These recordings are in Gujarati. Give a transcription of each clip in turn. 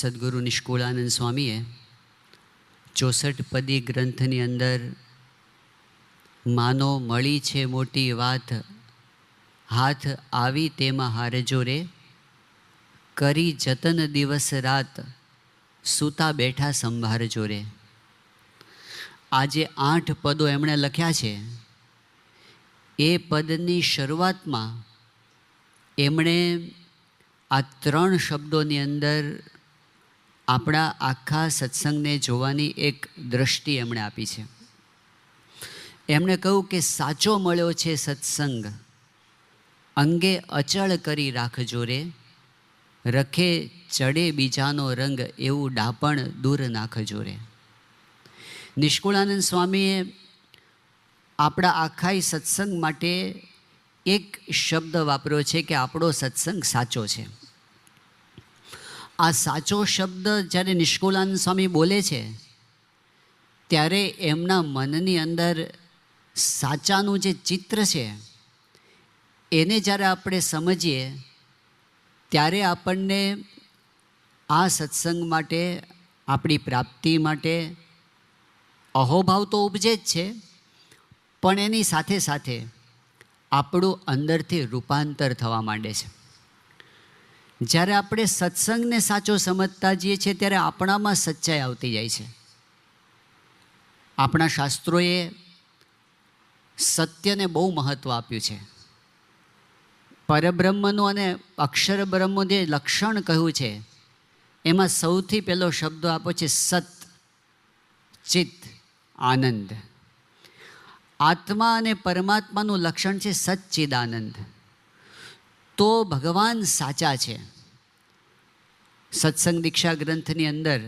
સદગુરુ નિષ્કુળાનંદ સ્વામીએ 64 પદી ગ્રંથની અંદર માનો મળી છે મોટી વાત, હાથ આવી તેમાં હારજો રે, કરી જતન દિવસ રાત, સૂતા બેઠા સંભાળજો રે. આજે 8 પદો એમણે લખ્યા છે. એ પદની શરૂઆતમાં એમણે આ 3 શબ્દોની અંદર આપણા આખા સત્સંગને જોવાની એક દ્રષ્ટિ એમણે આપી છે. એમણે કહ્યું કે સાચો મળ્યો છે સત્સંગ, અંગે અચળ કરી રાખજો રે, રખે ચડે બીજાનો રંગ, એવું ડાપણ દૂર નાખજો રે. નિષ્કુળાનંદ સ્વામીએ આપણા આખા સત્સંગ માટે એક શબ્દ વાપર્યો છે કે આપણો સત્સંગ સાચો છે. આ સાચો શબ્દ જ્યારે નિષ્કુળાનંદ સ્વામી બોલે છે ત્યારે એમના મનની અંદર સાચાનું જે ચિત્ર છે એને જ્યારે આપણે સમજીએ ત્યારે આપણને આ સત્સંગ માટે, આપણી પ્રાપ્તિ માટે અહોભાવ તો ઉપજે જ છે, પણ એની સાથે સાથે આપણું અંદરથી રૂપાંતર થવા માંડે છે. જ્યારે આપણે સત્સંગને સાચો સમજતા જઈએ છીએ ત્યારે આપણામાં સચ્ચાઈ આવતી જાય છે. આપણા શાસ્ત્રોએ સત્યને બહુ મહત્ત્વ આપ્યું છે. પરબ્રહ્મનું અને અક્ષર બ્રહ્મનું જે લક્ષણ કહ્યું છે એમાં સૌથી પહેલો શબ્દ આપ્યો છે સત, ચિત્ત, આનંદ. આત્મા અને પરમાત્માનું લક્ષણ છે સચ્ચિદાનંદ. તો ભગવાન સાચા છે. સત્સંગ દીક્ષા ગ્રંથની અંદર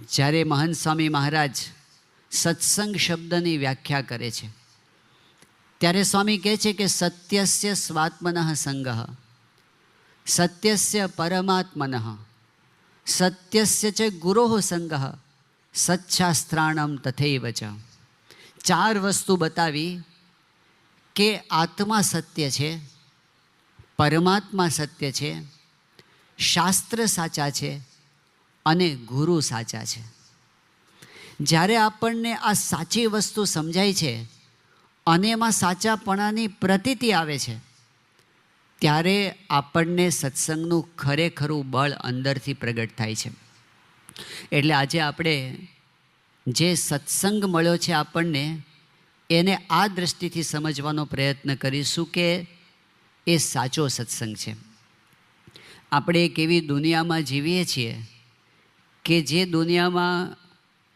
જ્યારે મહંત સ્વામી મહારાજ સત્સંગ શબ્દની વ્યાખ્યા કરે છે ત્યારે સ્વામી કહે છે કે સત્યસ્ય સ્વાત્મનઃ સંગઃ, સત્યસ્ય પરમાત્મનઃ, સત્યસ્ય ચ ગુરોઃ સંગઃ, સચ્છાસ્ત્રાણમ તથૈવ ચ. 4 વસ્તુ બતાવી કે આત્મા સત્ય છે, પરમાત્મા સત્ય છે, શાસ્ત્ર સાચા છે અને ગુરુ સાચા છે. જ્યારે આપણને આ સાચી વસ્તુ સમજાય છે અને એમાં સાચાપણાની પ્રતીતિ આવે છે ત્યારે આપણને સત્સંગનું ખરેખરું બળ અંદરથી પ્રગટ થાય છે. એટલે આજે આપણે જે સત્સંગ મળ્યો છે આપણને એને આ દૃષ્ટિથી સમજવાનો પ્રયત્ન કરીશું કે એ સાચો સત્સંગ છે. આપણે એક એવી દુનિયામાં જીવીએ છીએ કે જે દુનિયામાં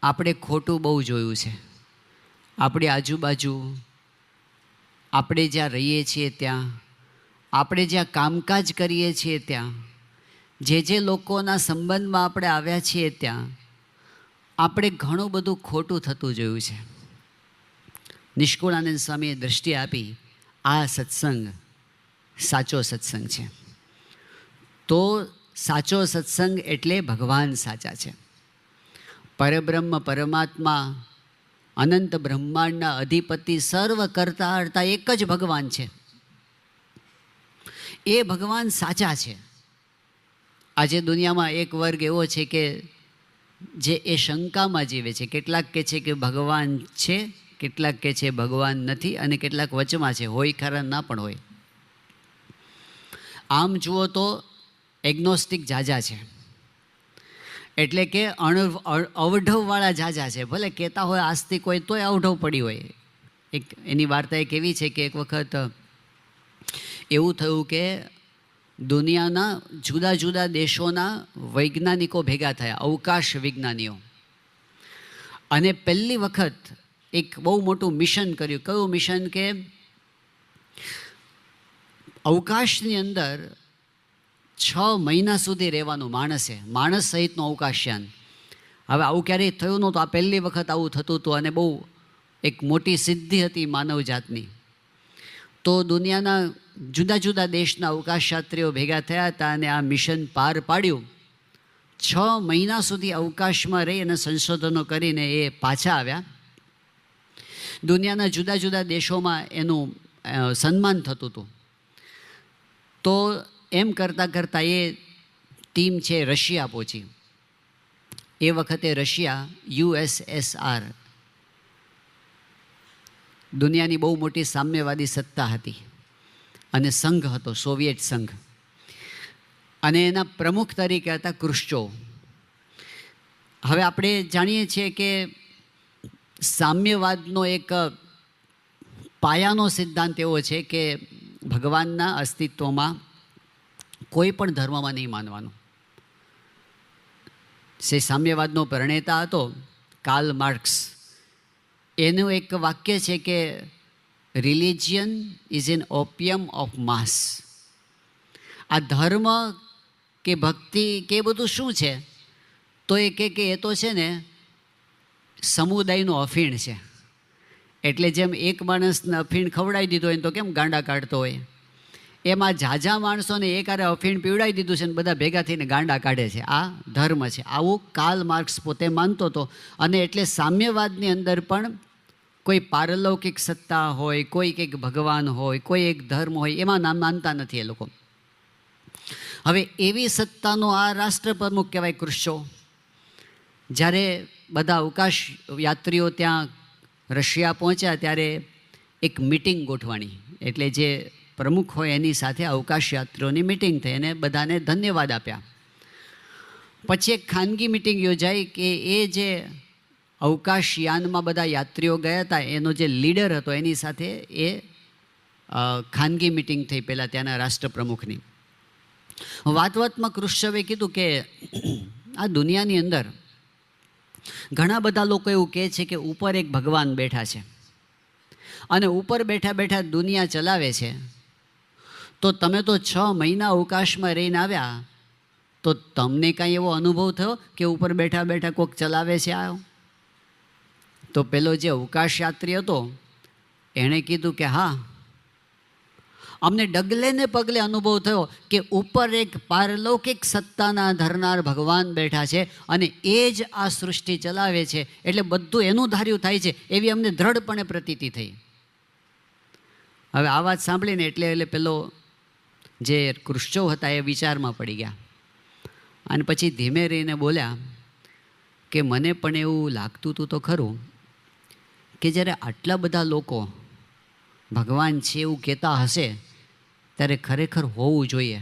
આપણે ખોટું બહુ જોયું છે. આપણી આજુબાજુ, આપણે જ્યાં રહીએ છીએ ત્યાં, આપણે જ્યાં કામકાજ કરીએ છીએ ત્યાં, જે લોકોના સંબંધમાં આપણે આવ્યા છીએ ત્યાં આપણે ઘણું બધું ખોટું થતું જોયું છે. નિષ્કુળાનંદ સ્વામીએ દૃષ્ટિ આપી આ સત્સંગ સાચો સત્સંગ છે. તો સાચો સત્સંગ એટલે ભગવાન સાચા છે. પરબ્રહ્મ પરમાત્મા અનંત બ્રહ્માંડના અધિપતિ સર્વ કરતા હરતા એક જ ભગવાન છે. એ ભગવાન સાચા છે. આજે દુનિયામાં એક વર્ગ એવો છે કે જે એ શંકામાં જીવે છે. કેટલાક કહે છે કે ભગવાન છે, કેટલાક કહે છે ભગવાન નથી, અને કેટલાક વચમાં છે, હોય ખરા ના પણ હોય. આમ જુઓ તો એગ્નોસ્ટિક જાજા છે, એટલે કે અવઢવવાળા જાજા છે. ભલે કહેતા હોય આસ્તિક હોય તોય અવઢવ પડી હોય. એક એની વાર્તા એક એવી છે કે એક વખત એવું થયું કે દુનિયાના જુદા જુદા દેશોના વૈજ્ઞાનિકો ભેગા થયા, અવકાશ વિજ્ઞાનીઓ, અને પહેલી વખત એક બહુ મોટું મિશન કર્યું. કયું મિશન? કે અવકાશની અંદર 6 મહિના સુધી રહેવાનું માણસ સહિતનું અવકાશયાન. હવે આવું ક્યારેય થયું નહોતું. આ પહેલી વખત આવું થતું હતું અને બહુ એક મોટી સિદ્ધિ હતી માનવ જાતની. તો દુનિયાના જુદા જુદા દેશના અવકાશયાત્રીઓ ભેગા થયા હતા અને આ મિશન પાર પાડ્યું. 6 મહિના સુધી અવકાશમાં રહી અને સંશોધનો કરીને એ પાછા આવ્યા. દુનિયાના જુદા જુદા દેશોમાં એનું સન્માન થતું હતું. તો એમ કરતાં કરતાં એ ટીમ છે રશિયા પહોંચી. એ વખતે રશિયા USSR દુનિયાની બહુ મોટી સામ્યવાદી સત્તા હતી અને સંઘ હતો, સોવિયેટ સંઘ, અને એના પ્રમુખ તરીકે હતા ક્રુશ્ચોવ. હવે આપણે જાણીએ છીએ કે સામ્યવાદનો એક પાયાનો સિદ્ધાંત એવો છે કે ભગવાનના અસ્તિત્વમાં કોઈ પણ ધર્મમાં નહીં માનવાનું. જે સામ્યવાદનો પ્રણેતા હતો કાર્લ માર્ક્સ, એનું એક વાક્ય છે કે religion is an opium of mass. આ ધર્મ કે ભક્તિ કે એ બધું શું છે? તો એ કે એ તો છે ને સમુદાયનું અફીણ છે. એટલે જેમ એક માણસને અફીણ ખવડાવી દીધો હોય તો કેમ ગાંડા કાઢતો હોય, એમાં ઝાઝા માણસોને એકારે અફીણ પીવડાવી દીધું છે ને બધા ભેગા થઈને ગાંડા કાઢે છે. આ ધર્મ છે. આવું કાર્લ માર્ક્સ પોતે માનતો હતો. અને એટલે સામ્યવાદની અંદર પણ કોઈ પારલૌકિક સત્તા હોય, કોઈ કંઈક ભગવાન હોય, કોઈ એક ધર્મ હોય, એમાં નામ માનતા નથી એ લોકો. હવે એવી સત્તાનો આ રાષ્ટ્રપ્રમુખ કહેવાય ક્રુશ્ચોવ. જ્યારે બધા અવકાશ યાત્રીઓ ત્યાં રશિયા પહોંચ્યા ત્યારે એક મિટિંગ ગોઠવાણી. એટલે જે પ્રમુખ હોય એની સાથે અવકાશ યાત્રીઓની મિટિંગ થઈ અને બધાને ધન્યવાદ આપ્યા. પછી એક ખાનગી મિટિંગ યોજાઈ કે એ જે અવકાશયાનમાં બધા યાત્રીઓ ગયા હતા એનો જે લીડર હતો એની સાથે એ ખાનગી મિટિંગ થઈ પહેલાં ત્યાંના રાષ્ટ્રપ્રમુખની. વાતમાં ક્રુશ્ચવે કીધું કે આ દુનિયાની અંદર ઘણા બધા લોકો એવું કહે છે કે ઉપર એક ભગવાન બેઠા છે અને ઉપર બેઠા બેઠા દુનિયા ચલાવે છે. તો તમે તો 6 મહિના અવકાશમાં રહીને આવ્યા, તો તમને કાંઈ એવો અનુભવ થયો કે ઉપર બેઠા બેઠા કોઈક ચલાવે છે આવ્યો? તો પેલો જે અવકાશ યાત્રી હતો એણે કીધું કે હા, અમને ડગલે ને પગલે અનુભવ થયો કે ઉપર એક પારલૌકિક સત્તાના ધરનાર ભગવાન બેઠા છે અને એ જ આ સૃષ્ટિ ચલાવે છે, એટલે બધું એનું ધાર્યું થાય છે એવી અમને દ્રઢપણે પ્રતીતિ થઈ. હવે આ વાત સાંભળીને એટલે પેલો જે ક્રુશ્ચોવ હતા એ વિચારમાં પડી ગયા અને પછી ધીમે રહીને બોલ્યા કે મને પણ એવું લાગતું હતું તો ખરું કે જ્યારે આટલા બધા લોકો ભગવાન છે એવું કહેતા હશે ત્યારે ખરેખર હોવું જોઈએ.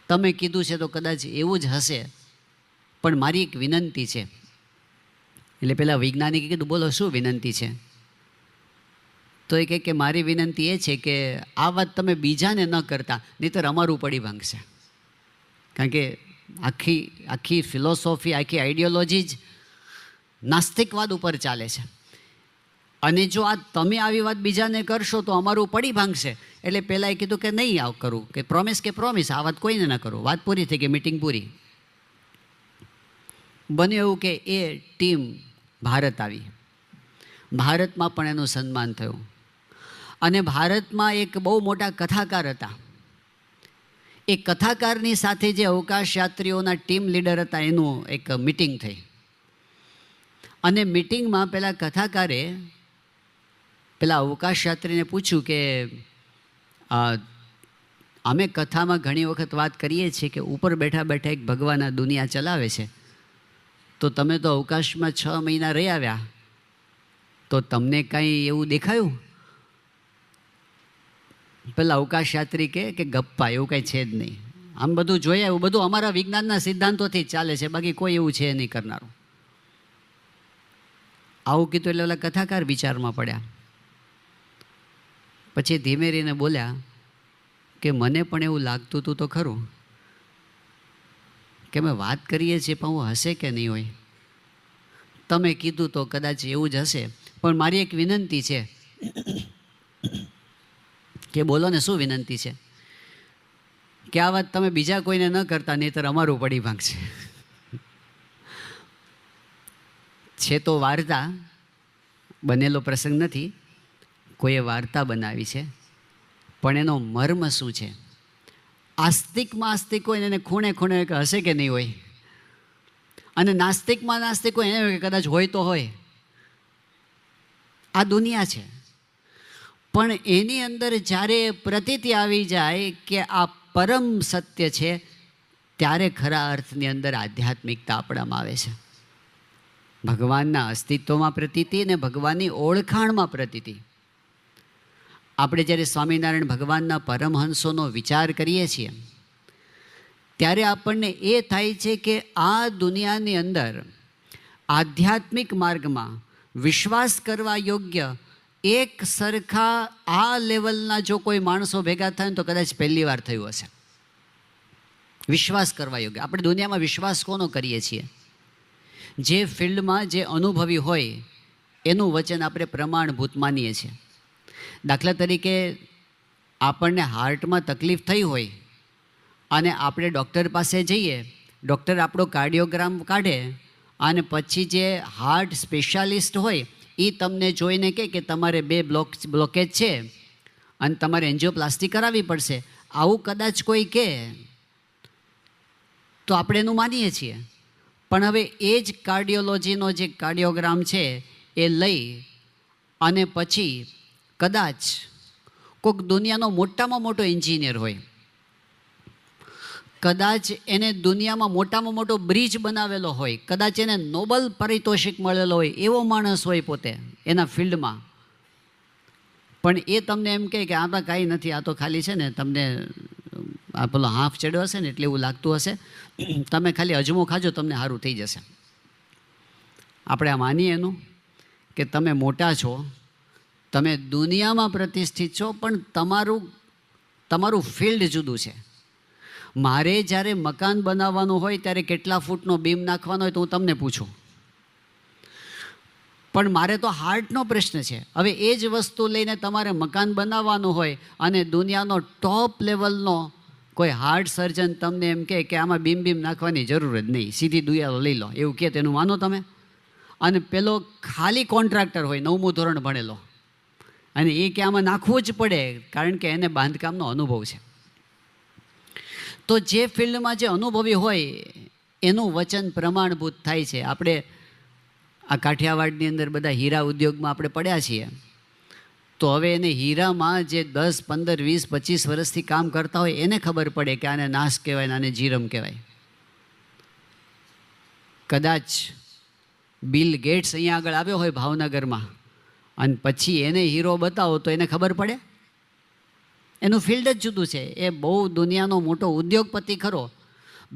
તમે કીધું છે તો કદાચ એવું જ હશે, પણ મારી એક વિનંતી છે. એટલે પેલા વૈજ્ઞાનિકે કીધું બોલો શું વિનંતી છે? તો એ કહે કે મારી વિનંતી એ છે કે આ વાત તમે બીજાને ન કરતા, નહીંતર અમારું પડી ભાંગશે. કારણ કે આખી ફિલોસોફી, આખી આઈડિયોલોજી જ નાસ્તિકવાદ ઉપર ચાલે છે. અને જો આ તમે આવી વાત બીજાને કરશો તો અમારું પડી ભાંગશે. એટલે પહેલાં એ કીધું કે નહીં આવું કરું, કે પ્રોમિસ, આ વાત કોઈને ન કરું. વાત પૂરી થઈ ગઈ, મિટિંગ પૂરી. બન્યું એવું કે એ ટીમ ભારત આવી. ભારતમાં પણ એનું સન્માન થયું. અને ભારતમાં એક બહુ મોટા કથાકાર હતા. એ કથાકારની સાથે જે અવકાશ યાત્રીઓના ટીમ લીડર હતા એનું એક મિટિંગ થઈ. અને મિટિંગમાં પેલા કથાકારે પેલા અવકાશ યાત્રીને પૂછ્યું કે અમે કથામાં ઘણી વખત વાત કરીએ છીએ કે ઉપર બેઠા બેઠા એક ભગવાન આ દુનિયા ચલાવે છે, તો તમે તો અવકાશમાં 6 મહિના રહી આવ્યા, તો તમને કાંઈ એવું દેખાયું? પેલા અવકાશ યાત્રી કે ગપ્પા, એવું કાંઈ છે જ નહીં. આમ બધું જોઈએ, એવું બધું અમારા વિજ્ઞાનના સિદ્ધાંતોથી જ ચાલે છે, બાકી કોઈ એવું છે નહીં કરનારું. આવું કીધું એટલે ઓલા કથાકાર વિચારમાં પડ્યા. પછી ધીમે રહીને બોલ્યા કે મને પણ એવું લાગતું હતું તો ખરું કે અમે વાત કરીએ છીએ પણ હું હશે કે નહીં હોય. તમે કીધું તો કદાચ એવું જ હશે, પણ મારી એક વિનંતી છે. કે બોલો ને શું વિનંતી છે? કે આ વાત તમે બીજા કોઈને ન કરતા, નહીંતર અમારું પડી ભાંગશે. છે તો વાર્તા, બનેલો પ્રસંગ નથી, કોઈએ વાર્તા બનાવી છે, પણ એનો મર્મ શું છે? આસ્તિકમાં આસ્તિક હોય એને ખૂણે ખૂણે હશે કે નહીં હોય, અને નાસ્તિકમાં નાસ્તિક હોય એને કદાચ હોય તો હોય. આ દુનિયા છે. પણ એની અંદર જ્યારે પ્રતીતિ આવી જાય કે આ પરમ સત્ય છે, ત્યારે ખરા અર્થની અંદર આધ્યાત્મિકતા આપણામાં આવે છે. ભગવાનના અસ્તિત્વમાં પ્રતીતિ અને ભગવાનની ઓળખાણમાં પ્રતીતિ. આપણે જ્યારે સ્વામિનારાયણ ભગવાનના પરમહંસોનો વિચાર કરીએ છીએ ત્યારે આપણને એ થાય છે કે આ દુનિયાની અંદર આધ્યાત્મિક માર્ગમાં વિશ્વાસ કરવા યોગ્ય એક સરખા આ લેવલના જો કોઈ માણસો ભેગા થાય ને તો કદાચ પહેલી વાર થયું હશે. વિશ્વાસ કરવા યોગ્ય. આપણે દુનિયામાં વિશ્વાસ કોનો કરીએ છીએ? જે ફિલ્ડમાં જે અનુભવી હોય એનું વચન આપણે પ્રમાણભૂત માનીએ છીએ. દાખલા તરીકે આપણને હાર્ટમાં તકલીફ થઈ હોય અને આપણે ડૉક્ટર પાસે જઈએ, ડૉક્ટર આપણો કાર્ડિયોગ્રામ કાઢે અને પછી જે હાર્ટ સ્પેશિયાલિસ્ટ હોય એ તમને જોઈને કહે કે તમારે 2 બ્લોકેજ છે અને તમારે એન્જિયોપ્લાસ્ટી કરાવવી પડશે. આવું કદાચ કોઈ કહે તો આપણે એનું માનીએ છીએ. પણ હવે એ જ કાર્ડિયોલોજીનો જે કાર્ડિયોગ્રામ છે એ લઈ અને પછી કદાચ કોઈક દુનિયાનો મોટામાં મોટો એન્જિનિયર હોય, કદાચ એને દુનિયામાં મોટામાં મોટો બ્રિજ બનાવેલો હોય, કદાચ એને નોબલ પારિતોષિક મળેલો હોય, એવો માણસ હોય પોતે એના ફિલ્ડમાં, પણ એ તમને એમ કહે કે આમાં કાંઈ નથી, આ તો ખાલી છે ને તમને આ પેલો હાફ ચડ્યો હશે ને એટલે એવું લાગતું હશે, તમે ખાલી અજમો ખાજો તમને સારું થઈ જશે. આપણે આ માનીએ એનું કે તમે મોટા છો, તમે દુનિયામાં પ્રતિષ્ઠિત છો, પણ તમારું ફિલ્ડ જુદું છે. મારે જ્યારે મકાન બનાવવાનું હોય ત્યારે કેટલા ફૂટનો બીમ નાખવાનો હોય તો હું તમને પૂછું, પણ મારે તો હાર્ટનો પ્રશ્ન છે. હવે એ જ વસ્તુ લઈને તમારે મકાન બનાવવાનું હોય અને દુનિયાનો ટોપ લેવલનો કોઈ હાર્ટ સર્જન તમને એમ કહે કે આમાં બીમ નાખવાની જરૂર જ નહીં, સીધી દુનિયા લઈ લો, એવું કહે તેનું માનો તમે? અને પેલો ખાલી કોન્ટ્રાક્ટર હોય, 9મું ધોરણ ભણેલો, અને એ કે આમાં નાખવું જ પડે કારણ કે એને બાંધકામનો અનુભવ છે. તો જે ફિલ્ડમાં જે અનુભવી હોય એનું વચન પ્રમાણભૂત થાય છે. આપણે આ કાઠિયાવાડની અંદર બધા હીરા ઉદ્યોગમાં આપણે પડ્યા છીએ, તો હવે એને હીરામાં જે 10, 15, 20, 25 વર્ષથી કામ કરતા હોય એને ખબર પડે કે આને નાશ કહેવાય ને આને જીરમ કહેવાય. કદાચ બિલ ગેટ્સ અહીંયા આગળ આવ્યો હોય ભાવનગરમાં અને પછી એને હીરો બતાવો તો એને ખબર પડે? એનું ફિલ્ડ જ જુદું છે. એ બહુ દુનિયાનો મોટો ઉદ્યોગપતિ ખરો,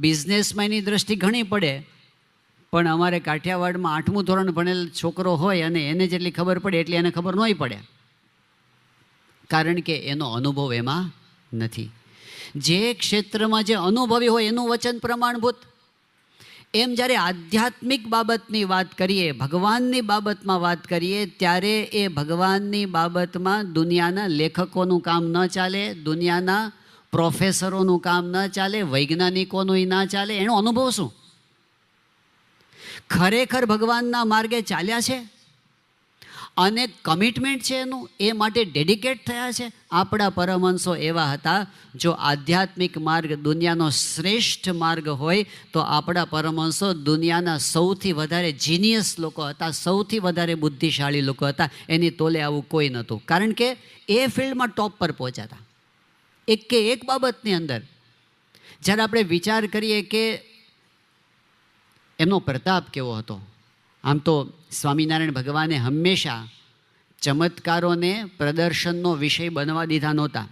બિઝનેસમાં એની દ્રષ્ટિ ઘણી પડે, પણ અમારે કાઠિયાવાડમાં 8મું ધોરણ ભણેલ છોકરો હોય અને એને જેટલી ખબર પડે એટલી એને ખબર નહીં પડે, કારણ કે એનો અનુભવ એમાં નથી. જે ક્ષેત્રમાં જે અનુભવી હોય એનું વચન પ્રમાણભૂત. એમ જ્યારે આધ્યાત્મિક બાબતની વાત કરીએ, ભગવાનની બાબતમાં વાત કરીએ, ત્યારે એ ભગવાનની બાબતમાં દુનિયાના લેખકોનું કામ ન ચાલે, દુનિયાના પ્રોફેસરોનું કામ ન ચાલે, વૈજ્ઞાનિકોનું ના ચાલે. એનો અનુભવ શું? ખરેખર ભગવાનના માર્ગે ચાલ્યા છે અને કમિટમેન્ટ છે એનું, એ માટે ડેડિકેટ થયા છે. આપણા પરમહંસો એવા હતા. જો આધ્યાત્મિક માર્ગ દુનિયાનો શ્રેષ્ઠ માર્ગ હોય તો આપણા પરમહંસો દુનિયાના સૌથી વધારે જીનિયસ લોકો હતા, સૌથી વધારે બુદ્ધિશાળી લોકો હતા. એની તોલે આવું કોઈ નહોતું, કારણ કે એ ફિલ્ડમાં ટોપ પર પહોંચ્યા હતા. એક બાબતની અંદર જ્યારે આપણે વિચાર કરીએ કે એમનો પ્રતાપ કેવો હતો. આમ તો સ્વામિનારાયણ ભગવાને હંમેશા ચમત્કારોને પ્રદર્શનનો વિષય બનવા દીધા નહોતા.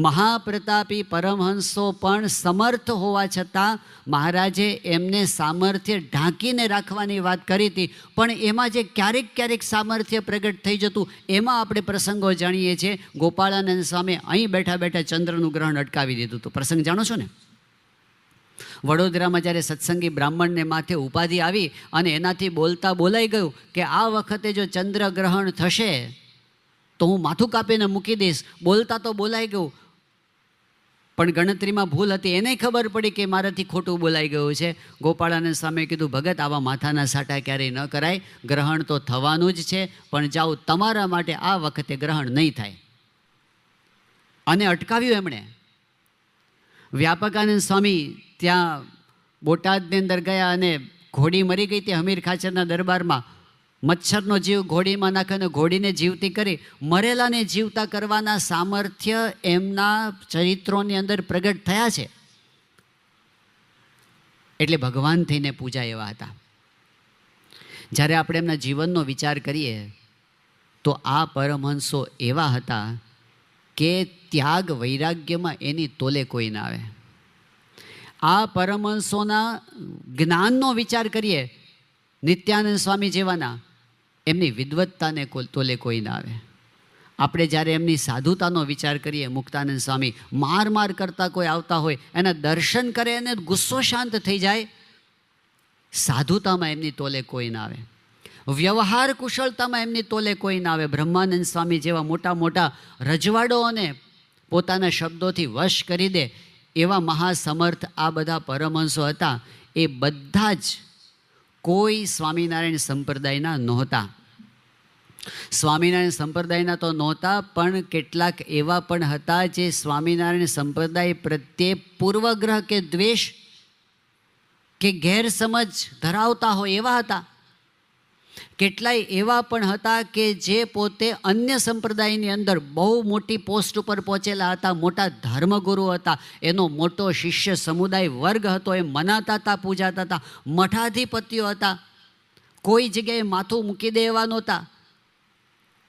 મહાપ્રતાપી પરમહંસો પણ સમર્થ હોવા છતાં મહારાજે એમને સામર્થ્ય ઢાંકીને રાખવાની વાત કરી હતી, પણ એમાં જે ક્યારેક સામર્થ્ય પ્રગટ થઈ જતું એમાં આપણે પ્રસંગો જાણીએ છીએ. ગોપાળાનંદ સ્વામી અહીં બેઠા બેઠા ચંદ્રનું ગ્રહણ અટકાવી દીધું હતું. પ્રસંગ જાણો છો ને? વડોદરામાં જ્યારે સત્સંગી બ્રાહ્મણને માથે ઉપાધિ આવી અને એનાથી બોલાઈ ગયું કે આ વખતે જો ચંદ્રગ્રહણ થશે તો હું માથું કાપીને મૂકી દઈશ. બોલતા તો બોલાઈ ગયું, પણ ગણતરીમાં ભૂલ હતી. એને ખબર પડી કે મારાથી ખોટું બોલાઈ ગયું છે. ગોપાળાનંદ સ્વામીએ કીધું, ભગત આવા માથાના સાટા ક્યારેય ન કરાય, ગ્રહણ તો થવાનું જ છે, પણ જાઓ તમારા માટે આ વખતે ગ્રહણ નહીં થાય. અને અટકાવ્યું એમણે. વ્યાપકાનંદ સ્વામી ત્યાં બોટાદની અંદર ગયા અને ઘોડી મરી ગઈ હતી હમીર ખાચરના દરબારમાં. મચ્છરનો જીવ ઘોડીમાં નાખે અને ઘોડીને જીવતી કરી મરેલાને જીવતા કરવાના સામર્થ્ય એમના ચરિત્રોની અંદર પ્રગટ થયા છે. એટલે ભગવાન થઈને પૂજા એવા હતા. જ્યારે આપણે એમના જીવનનો વિચાર કરીએ તો આ પરમહંસો એવા હતા કે ત્યાગ વૈરાગ્યમાં એની તોલે કોઈ ના આવે. આ પરમહંસોના જ્ઞાનનો વિચાર કરીએ, નિત્યાનંદ સ્વામી જેવાના, એમની વિદ્વત્તાને તોલે કોઈ ના આવે. આપણે જ્યારે એમની સાધુતાનો વિચાર કરીએ, મુક્તાનંદ સ્વામી માર કરતા કોઈ આવતા હોય એના દર્શન કરે અને ગુસ્સો શાંત થઈ જાય. સાધુતામાં એમની તોલે કોઈ ના આવે. વ્યવહાર કુશળતામાં એમની તોલે કોઈ ના આવે. બ્રહ્માનંદ સ્વામી જેવા મોટા મોટા રજવાડોને પોતાના શબ્દોથી વશ કરી દે એવા મહાસમર્થ આ બધા પરમહંસો હતા. એ બધા જ કોઈ સ્વામિનારાયણ સંપ્રદાયના નહોતા. સ્વામિનારાયણ સંપ્રદાયના તો નહોતા, પણ કેટલાક એવા પણ હતા જે સ્વામિનારાયણ સંપ્રદાય પ્રત્યે પૂર્વગ્રહ કે દ્વેષ કે ગેરસમજ ધરાવતા હોય એવા હતા. કેટલાય એવા પણ હતા કે જે પોતે અન્ય સંપ્રદાયની અંદર બહુ મોટી પોસ્ટ ઉપર પહોંચેલા હતા, મોટા ધર્મગુરુ હતા, એનો મોટો શિષ્ય સમુદાય વર્ગ હતો, એ મનાતા હતા, પૂજાતા હતા, મઠાધિપતિઓ હતા, કોઈ જગ્યાએ માથું મૂકી દે એવા નહોતા.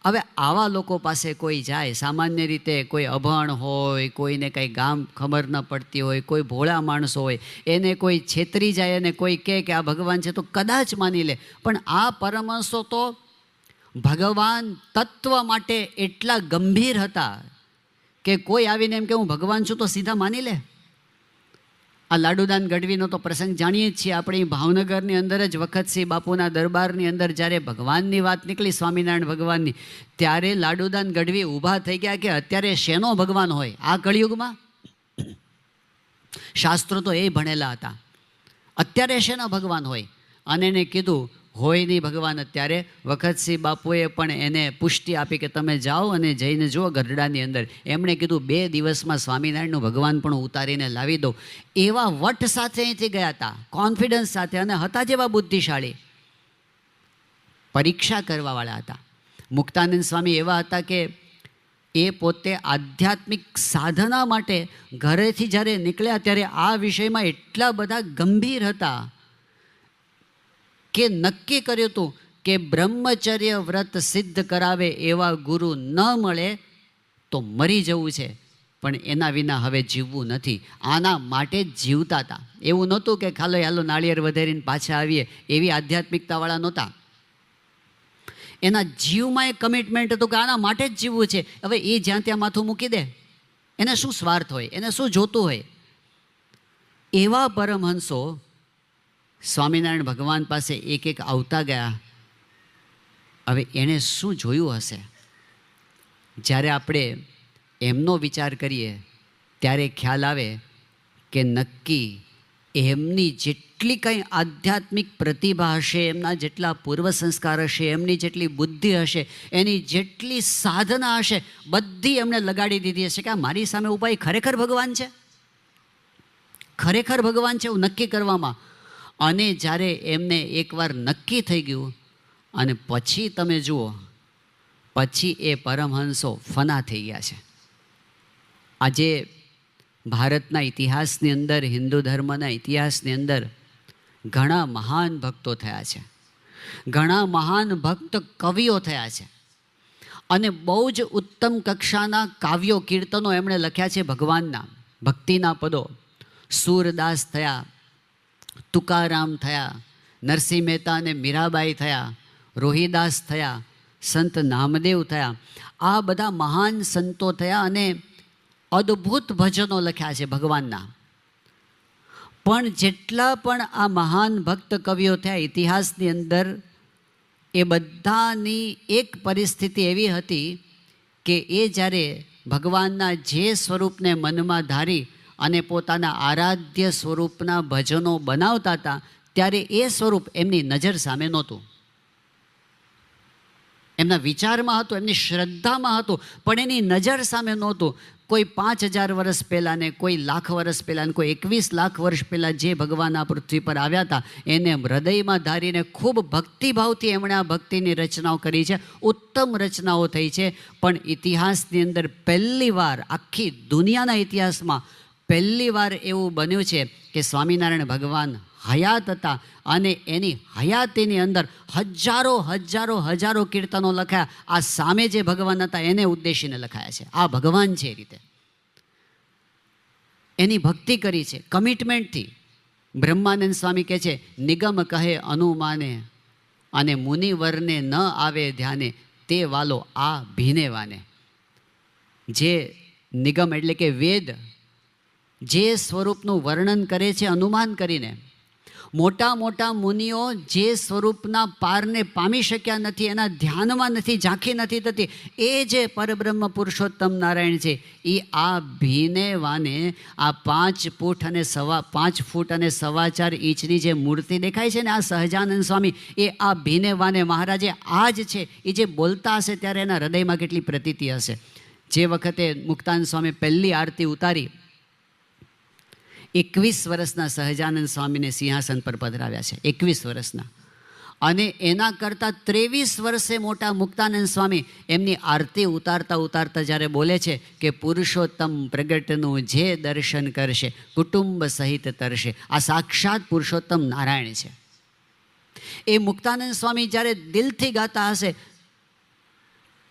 હવે આવા લોકો પાસે કોઈ જાય, સામાન્ય રીતે કોઈ અભણ હોય, કોઈને કંઈ ગામ ખબર ન પડતી હોય, કોઈ ભોળા માણસો હોય, એને કોઈ છેતરી જાય અને કોઈ કહે કે આ ભગવાન છે તો કદાચ માની લે. પણ આ પરમહંસો તો ભગવાન તત્વ માટે એટલા ગંભીર હતા કે કોઈ આવીને એમ કે હું ભગવાન છું તો સીધા માની લે. આ લાડુદાન ગઢવીનો તો પ્રસંગ જાણીએ જ છીએ. આપણી ભાવનગરની અંદર જ વખતસિંહ બાપુના દરબારની અંદર જ્યારે ભગવાનની વાત નીકળી, સ્વામિનારાયણ ભગવાનની, ત્યારે લાડુદાન ગઢવી ઊભા થઈ ગયા કે અત્યારે શેનો ભગવાન હોય આ કળિયુગમાં? શાસ્ત્રો તો એ ભણેલા હતા, અત્યારે શેનો ભગવાન હોય? અને એને કીધું હોય નહીં ભગવાન અત્યારે. વખતસિંહ બાપુએ પણ એને પુષ્ટિ આપી કે તમે જાઓ અને જઈને જુઓ ગઢડાની અંદર. એમણે કીધું 2 દિવસમાં સ્વામિનારાયણનું ભગવાન પણ ઉતારીને લાવી દો. એવા વટ સાથે અહીંથી ગયા હતા, કોન્ફિડન્સ સાથે, અને હતા જેવા બુદ્ધિશાળી, પરીક્ષા કરવાવાળા હતા. મુક્તાનંદ સ્વામી એવા હતા કે એ પોતે આધ્યાત્મિક સાધના માટે ઘરેથી જ્યારે નીકળ્યા ત્યારે આ વિષયમાં એટલા બધા ગંભીર હતા કે નક્કી કર્યું હતું કે બ્રહ્મચર્ય વ્રત સિદ્ધ કરાવે એવા ગુરુ ન મળે તો મરી જવું છે, પણ એના વિના હવે જીવવું નથી. આના માટે જ જીવતા હતા. એવું નહોતું કે હાલો નાળિયેર વધેરીને પાછા આવીએ, એવી આધ્યાત્મિકતાવાળા નહોતા. એના જીવમાં એક કમિટમેન્ટ હતું કે આના માટે જ જીવવું છે. હવે એ જ્યાં ત્યાં માથું મૂકી દે, એને શું સ્વાર્થ હોય, એને શું જોતું હોય? એવા પરમહંસો સ્વામિનારાયણ ભગવાન પાસે એક એક આવતા ગયા. હવે એણે શું જોયું હશે? જ્યારે આપણે એમનો વિચાર કરીએ ત્યારે ખ્યાલ આવે કે નક્કી એમની જેટલી કંઈ આધ્યાત્મિક પ્રતિભા હશે, એમના જેટલા પૂર્વ સંસ્કાર હશે, એમની જેટલી બુદ્ધિ હશે, એની જેટલી સાધના હશે, બધી એમણે લગાડી દીધી હશે કે આ મારી સામે ઊભા ખરેખર ભગવાન છે, ખરેખર ભગવાન છે એવું નક્કી કરવામાં. અને જ્યારે એમને એકવાર નક્કી થઈ ગયું અને પછી તમે જુઓ, પછી એ પરમહંસો ફના થઈ ગયા છે. આજે ભારતના ઇતિહાસની અંદર, હિન્દુ ધર્મના ઇતિહાસની અંદર ઘણા મહાન ભક્તો થયા છે, ઘણા મહાન ભક્ત કવિઓ થયા છે, અને બહુ જ ઉત્તમ કક્ષાના કાવ્યો, કીર્તનો એમણે લખ્યા છે ભગવાનના, ભક્તિના પદો. સૂરદાસ થયા, તુકારામ થયા, નરસિંહ મહેતા અને મીરાબાઈ થયા, રોહિદાસ થયા, સંત નામદેવ થયા. આ બધા મહાન સંતો થયા અને અદ્ભુત ભજનો લખ્યા છે ભગવાનના. પણ જેટલા પણ આ મહાન ભક્ત કવિઓ થયા ઇતિહાસની અંદર, એ બધાની એક પરિસ્થિતિ એવી હતી કે એ જ્યારે ભગવાનના જે સ્વરૂપને મનમાં ધારી અને પોતાના આરાધ્ય સ્વરૂપના ભજનો બનાવતા હતા, ત્યારે એ સ્વરૂપ એમની નજર સામે નહોતું. એમના વિચારમાં હતું, એમની શ્રદ્ધામાં હતું, પણ એની નજર સામે નહોતું. કોઈ 5000 વર્ષ પહેલાં ને કોઈ લાખ વર્ષ પહેલાં ને કોઈ 21 લાખ વર્ષ પહેલાં જે ભગવાન આ પૃથ્વી પર આવ્યા હતા એને હૃદયમાં ધારીને ખૂબ ભક્તિભાવથી એમણે આ ભક્તિની રચનાઓ કરી છે. ઉત્તમ રચનાઓ થઈ છે. પણ ઇતિહાસની અંદર પહેલી વાર, આખી દુનિયાના ઇતિહાસમાં પહેલી વાર એવું બન્યું છે કે સ્વામિનારાયણ ભગવાન હયાત હતા અને એની હયાતીની અંદર હજારો કીર્તનો લખાયા. આ સામે જે ભગવાન હતા એને ઉદ્દેશીને લખાયા છે. આ ભગવાન છે એ રીતે એની ભક્તિ કરી છે કમિટમેન્ટથી. બ્રહ્માનંદ સ્વામી કહે છે, નિગમ કહે અનુમાને અને મુનિવરને ન આવે ધ્યાને તે વાલો આ ભીને વાને. જે નિગમ એટલે કે વેદ જે સ્વરૂપનું વર્ણન કરે છે અનુમાન કરીને, મોટા મોટા મુનિઓ જે સ્વરૂપના પારને પામી શક્યા નથી, એના ધ્યાનમાં નથી, ઝાંખી નથી થતી, એ જે પરબ્રહ્મ પુરુષોત્તમ નારાયણ છે એ આ ભીને વાને આ 5 ફૂટ અને 4.25 ઇંચની જે મૂર્તિ દેખાય છે ને, આ સહજાનંદ સ્વામી એ આ ભીને વાને મહારાજે આ જ છે. એ જે બોલતા હશે ત્યારે એના હૃદયમાં કેટલી પ્રતીતિ હશે. જે વખતે મુક્તાનંદ સ્વામી પહેલી આરતી ઉતારી, 21 વર્ષના સહજાનંદ સ્વામીને સિંહાસન પર પધરાવ્યા છે. 21 વર્ષના. અને એના કરતાં 23 વર્ષે મોટા મુક્તાનંદ સ્વામી એમની આરતી ઉતારતા જ્યારે બોલે છે કે પુરુષોત્તમ પ્રગટનું જે દર્શન કરશે કુટુંબ સહિત તરશે. આ સાક્ષાત પુરુષોત્તમ નારાયણ છે. એ મુક્તાનંદ સ્વામી જ્યારે દિલથી ગાતા હશે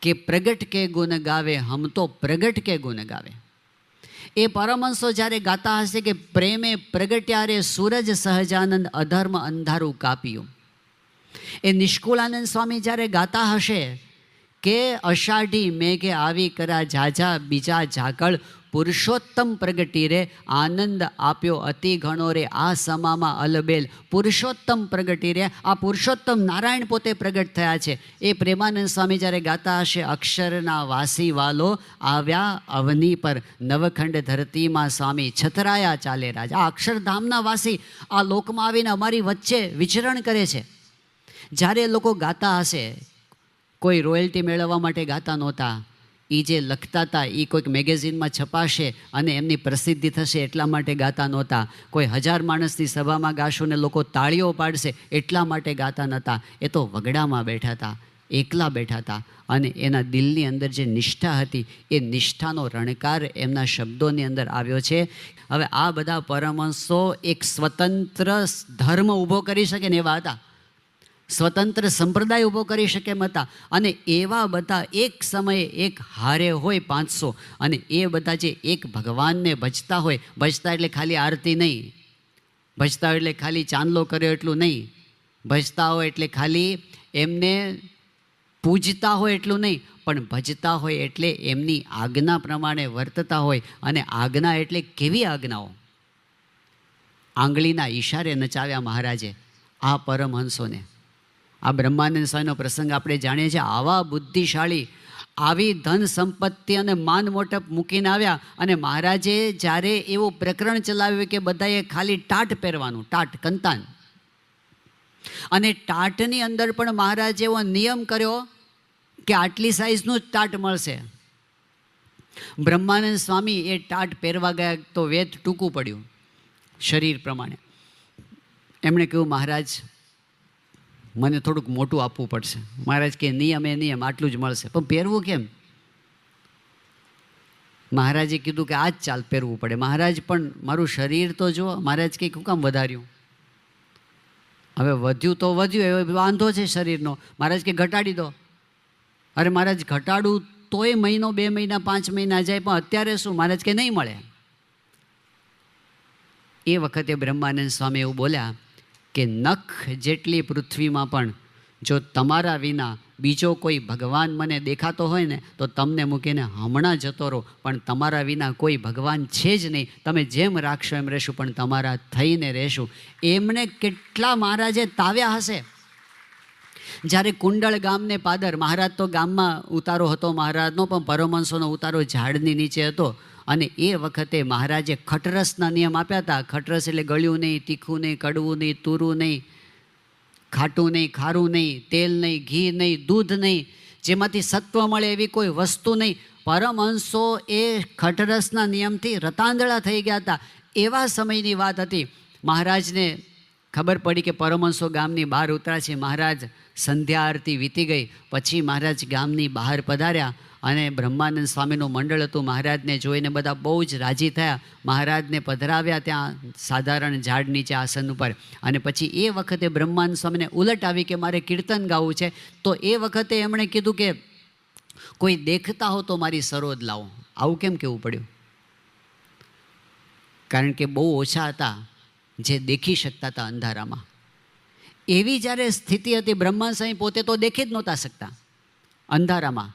કે પ્રગટ કે ગુણ ગાવે હમ તો પ્રગટ કે ગુણ ગાવે. એ પરમહંસો જ્યારે ગાતા હશે કે પ્રેમે પ્રગટ્યા રે સૂરજ સહજાનંદ અધર્મ અંધારું કાપ્યું. એ નિષ્કુળાનંદ સ્વામી જ્યારે ગાતા હશે કે અષાઢી મેઘે આવી કરા ઝાઝા બીજા ઝાકળ પુરુષોત્તમ પ્રગટી રે આનંદ આપ્યો અતિ ઘણો રે આ સમામાં અલબેલ. પુરુષોત્તમ પ્રગટી રે, આ પુરુષોત્તમ નારાયણ પોતે પ્રગટ થયા છે. એ પ્રેમાનંદ સ્વામી જ્યારે ગાતા હશે અક્ષરના વાસી વાલો આવ્યા અવની પર નવખંડ ધરતીમાં સ્વામી છતરાયા ચાલે રાજ. આ અક્ષરધામના વાસી આ લોકમાં આવીને અમારી વચ્ચે વિચરણ કરે છે. જ્યારે લોકો ગાતા હશે, કોઈ રોયલ્ટી મેળવવા માટે ગાતા નહોતા. એ જે લખતા હતા એ કોઈક મેગેઝિનમાં છપાશે અને એમની પ્રસિદ્ધિ થશે એટલા માટે ગાતા નહોતા. કોઈ 1000 માણસની સભામાં ગાશો ને લોકો તાળીઓ પાડશે એટલા માટે ગાતા નહોતા. એ તો વગડામાં બેઠા હતા, એકલા બેઠા હતા. અને એના દિલની અંદર જે નિષ્ઠા હતી એ નિષ્ઠાનો રણકાર એમના શબ્દોની અંદર આવ્યો છે. હવે આ બધા પરમહંસો એક સ્વતંત્ર ધર્મ ઊભો કરી શકે ને એવા હતા, સ્વતંત્ર સંપ્રદાય ઊભો કરી શકે એમ હતા. અને એવા બધા એક સમયે એક હારે હોય 500, અને એ બધા જે એક ભગવાનને ભજતા હોય, ભજતા એટલે ખાલી આરતી નહીં, ભજતા એટલે ખાલી ચાંદલો કર્યો એટલું નહીં, ભજતા હોય એટલે ખાલી એમને પૂજતા હોય એટલું નહીં, પણ ભજતા હોય એટલે એમની આજ્ઞા પ્રમાણે વર્તતા હોય. અને આજ્ઞા એટલે કેવી આજ્ઞાઓ? આંગળીના ઈશારે નચાવ્યા મહારાજે આ પરમહંસોને. આ બ્રહ્માનંદ સ્વામીનો પ્રસંગ આપણે જાણીએ છીએ. આવા બુદ્ધિશાળી, આવી ધન સંપત્તિ અને માન મોટપ મૂકીને આવ્યા. અને મહારાજે જ્યારે એવું પ્રકરણ ચલાવ્યું કે બધાએ ખાલી ટાટ પહેરવાનું, ટાટ કંતાન, અને ટાટની અંદર પણ મહારાજે એવો નિયમ કર્યો કે આટલી સાઇઝનું જ ટાટ મળશે. બ્રહ્માનંદ સ્વામી એ ટાટ પહેરવા ગયા તો વેદ ટૂંકું પડ્યું શરીર પ્રમાણે. એમણે કહ્યું મહારાજ મને થોડુંક મોટું આપવું પડશે. મહારાજ કે નિયમ એ નિયમ, આટલું જ મળશે. પણ પહેરવું કેમ? મહારાજે કીધું કે આ જ ચાલ પહેરવું પડે. મહારાજ પણ મારું શરીર તો જુઓ. મહારાજ કે શું કામ વધાર્યું? હવે વધ્યું તો વધ્યું, હવે વાંધો છે શરીરનો. મહારાજ કે ઘટાડી દો. અરે મહારાજ ઘટાડું તોય મહિનો, 2 મહિના, 5 મહિના જાય, પણ અત્યારે શું? મહારાજ કે નહીં મળે. એ વખતે બ્રહ્માનંદ સ્વામી એવું બોલ્યા કે નખ જેટલી પૃથ્વીમાં પણ જો તમારા વિના બીજો કોઈ ભગવાન મને દેખાતો હોય ને તો તમને મૂકીને હમણાં જતો રહો, પણ તમારા વિના કોઈ ભગવાન છે જ નહીં. તમે જેમ રાખશો એમ રહેશું, પણ તમારા થઈને રહેશું. એમણે કેટલા મહારાજે તાવ્યા હશે. જ્યારે કુંડળ ગામને પાદર, મહારાજ તો ગામમાં ઉતારો હતો મહારાજનો, પણ પરમહંસોનો ઉતારો ઝાડની નીચે હતો. અને એ વખતે મહારાજે ખટરસના નિયમ આપ્યા હતા. ખટરસ એટલે ગળ્યું નહીં, તીખું નહીં, કડવું નહીં, તુરું નહીં, ખાટું નહીં, ખારું નહીં, તેલ નહીં, ઘી નહીં, દૂધ નહીં. જેમાંથી સત્વ મળે એવી કોઈ વસ્તુ નહીં. પરમહંસો એ ખટરસના નિયમથી રતાંદળા થઈ ગયા હતા. એવા સમયની વાત હતી. મહારાજને ખબર પડી કે પરમહંસો ગામની બહાર ઉતર્યા છે. મહારાજ સંધ્યા આરતી વીતી ગઈ પછી મહારાજ ગામની બહાર પધાર્યા અને બ્રહ્માનંદ સ્વામીનું મંડળ હતું. મહારાજને જોઈને બધા બહુ જ રાજી થયા. મહારાજને પધરાવ્યા ત્યાં સાધારણ ઝાડ નીચે આસન ઉપર. અને પછી એ વખતે બ્રહ્માનંદ સ્વામીને ઉલટ આવી કે મારે કીર્તન ગાવું છે. તો એ વખતે એમણે કીધું કે કોઈ દેખતા હો તો મારી સરોદ લાવો. આવું કેમ કહેવું પડ્યું? કારણ કે બહુ ઓછા હતા જે દેખી શકતા હતા અંધારામાં. એવી જ્યારે સ્થિતિ હતી, બ્રહ્માનંદ સ્વામી પોતે તો દેખી જ નહોતા શકતા અંધારામાં.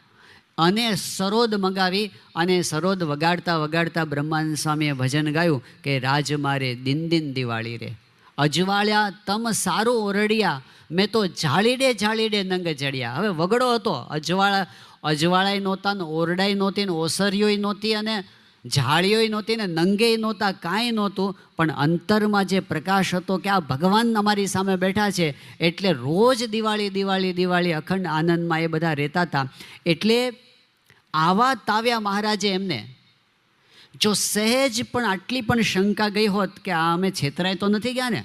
અને સરોદ મંગાવી અને સરોદ વગાડતા વગાડતા બ્રહ્માનંદ સ્વામીએ ભજન ગાયું કે રાજ મારે દિન દિન દિવાળી રે, અજવાળ્યા તમ સારું ઓરડિયા, મેં તો ઝાડીડે ઝાડીડે નંગ જડ્યા. હવે વગડો હતો, અજવાળાય નહોતા ને ઓરડાય નહોતી ને ઓસરીઓય નહોતી અને ઝાડીઓય નહોતી ને નંગેય નહોતા, કાંઈ નહોતું. પણ અંતરમાં જે પ્રકાશ હતો કે આ ભગવાન અમારી સામે બેઠા છે એટલે રોજ દિવાળી દિવાળી દિવાળી અખંડ આનંદમાં એ બધા રહેતા હતા. એટલે આવા તાવ્યા મહારાજે એમને જો સહેજ પણ આટલી પણ શંકા ગઈ હોત કે આ અમે છેતરાય તો નથી ગયા ને,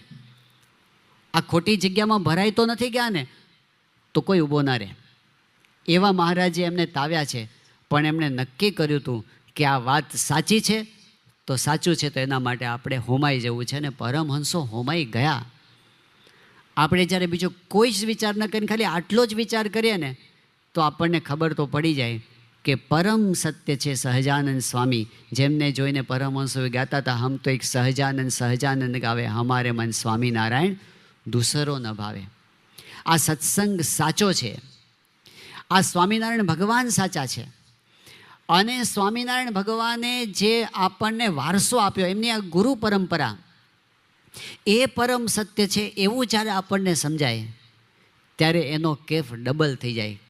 આ ખોટી જગ્યામાં ભરાય તો નથી ગયા ને, તો કોઈ ઊભો ના રહે. એવા મહારાજે એમને તાવ્યા છે. પણ એમણે નક્કી કર્યું હતું કે આ વાત સાચી છે તો સાચું છે, તો એના માટે આપણે હોમાઈ જવું છે. અને પરમહંસો હોમાઈ ગયા. આપણે જ્યારે બીજો કોઈ જ વિચાર ન કરીને ખાલી આટલો જ વિચાર કરીએ ને તો આપણને ખબર તો પડી જાય કે પરમ સત્ય છે સહજાનંદ સ્વામી, જેમને જોઈને પરમહંસો ગાતા હતા, હમ તો એક સહજાનંદ સહજાનંદ ગાવે, હમારે મન સ્વામિનારાયણ દૂસરો ન ભાવે. આ સત્સંગ સાચો છે. આ સ્વામિનારાયણ ભગવાન સાચા છે. અને સ્વામિનારાયણ ભગવાને જે આપણને વારસો આપ્યો, એમની આ ગુરુ પરંપરા, એ પરમ સત્ય છે એવું જ્યારે આપણને સમજાય ત્યારે એનો કેફ ડબલ થઈ જાય.